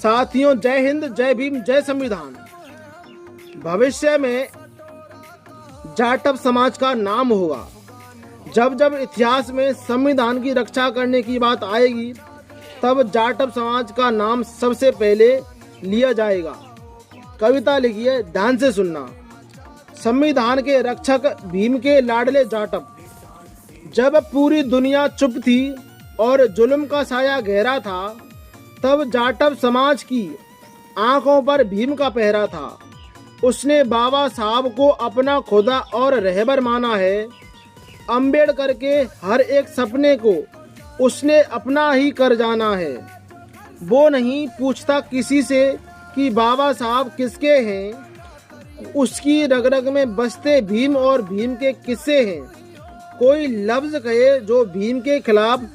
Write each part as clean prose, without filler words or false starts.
साथियों, जय हिंद, जय भीम, जय संविधान। भविष्य में जाटव समाज का नाम होगा। जब जब इतिहास में संविधान की रक्षा करने की बात आएगी, तब जाटव समाज का नाम सबसे पहले लिया जाएगा। कविता लिखिए, ध्यान से सुनना। संविधान के रक्षक भीम के लाडले जाटव। जब पूरी दुनिया चुप थी और जुल्म का साया गहरा था, तब जाटव समाज की आंखों पर भीम का पहरा था। उसने बाबा साहब को अपना खुदा और रहबर माना है। अंबेडकर के हर एक सपने को उसने अपना ही कर जाना है। वो नहीं पूछता किसी से कि बाबा साहब किसके हैं। उसकी रग रग में बसते भीम और भीम के किस्से हैं। कोई लफ्ज कहे जो भीम के खिलाफ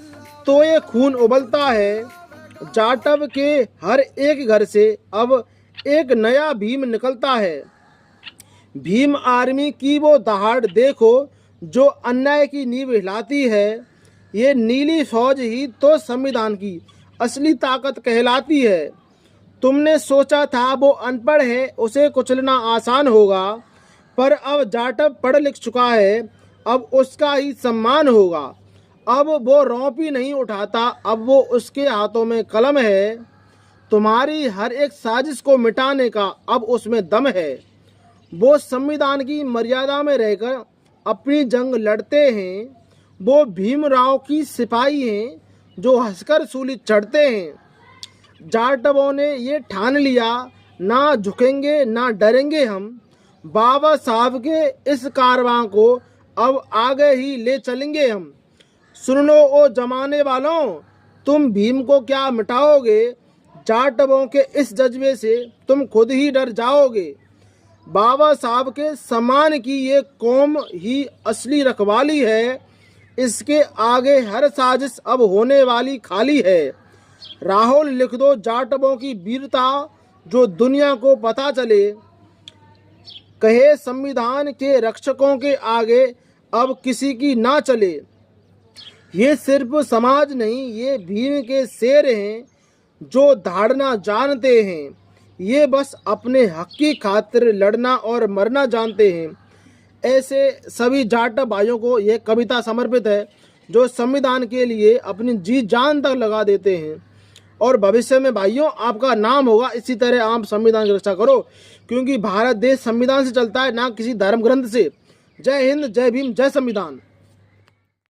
तो ये खून उबलता है। जाटव के हर एक घर से अब एक नया भीम निकलता है। भीम आर्मी की वो दहाड़ देखो जो अन्याय की नींव हिलाती है। ये नीली फौज ही तो संविधान की असली ताकत कहलाती है। तुमने सोचा था वो अनपढ़ है, उसे कुचलना आसान होगा, पर अब जाटव पढ़ लिख चुका है, अब उसका ही सम्मान होगा। अब वो रौंपी नहीं उठाता, अब वो उसके हाथों में कलम है। तुम्हारी हर एक साजिश को मिटाने का अब उसमें दम है। वो संविधान की मर्यादा में रहकर अपनी जंग लड़ते हैं। वो भीमराव की सिपाही हैं जो हंसकर सूली चढ़ते हैं। जाटवों ने ये ठान लिया, ना झुकेंगे ना डरेंगे हम। बाबा साहब के इस कारवां को अब आगे ही ले चलेंगे हम। सुन लो ओ जमाने वालों, तुम भीम को क्या मिटाओगे। जाटवों के इस जज्बे से तुम खुद ही डर जाओगे। बाबा साहब के सम्मान की ये कौम ही असली रखवाली है। इसके आगे हर साजिश अब होने वाली खाली है। राहुल लिख दो जाटवों की वीरता, जो दुनिया को पता चले। कहे संविधान के रक्षकों के आगे अब किसी की ना चले। ये सिर्फ समाज नहीं, ये भीम के शेर हैं जो धाड़ना जानते हैं। ये बस अपने हक की खातिर लड़ना और मरना जानते हैं। ऐसे सभी जाटव भाइयों को यह कविता समर्पित है जो संविधान के लिए अपनी जी जान तक लगा देते हैं। और भविष्य में भाइयों आपका नाम होगा। इसी तरह आप संविधान की रक्षा करो, क्योंकि भारत देश संविधान से चलता है, ना किसी धर्म ग्रंथ से। जय हिंद, जय भीम, जय संविधान।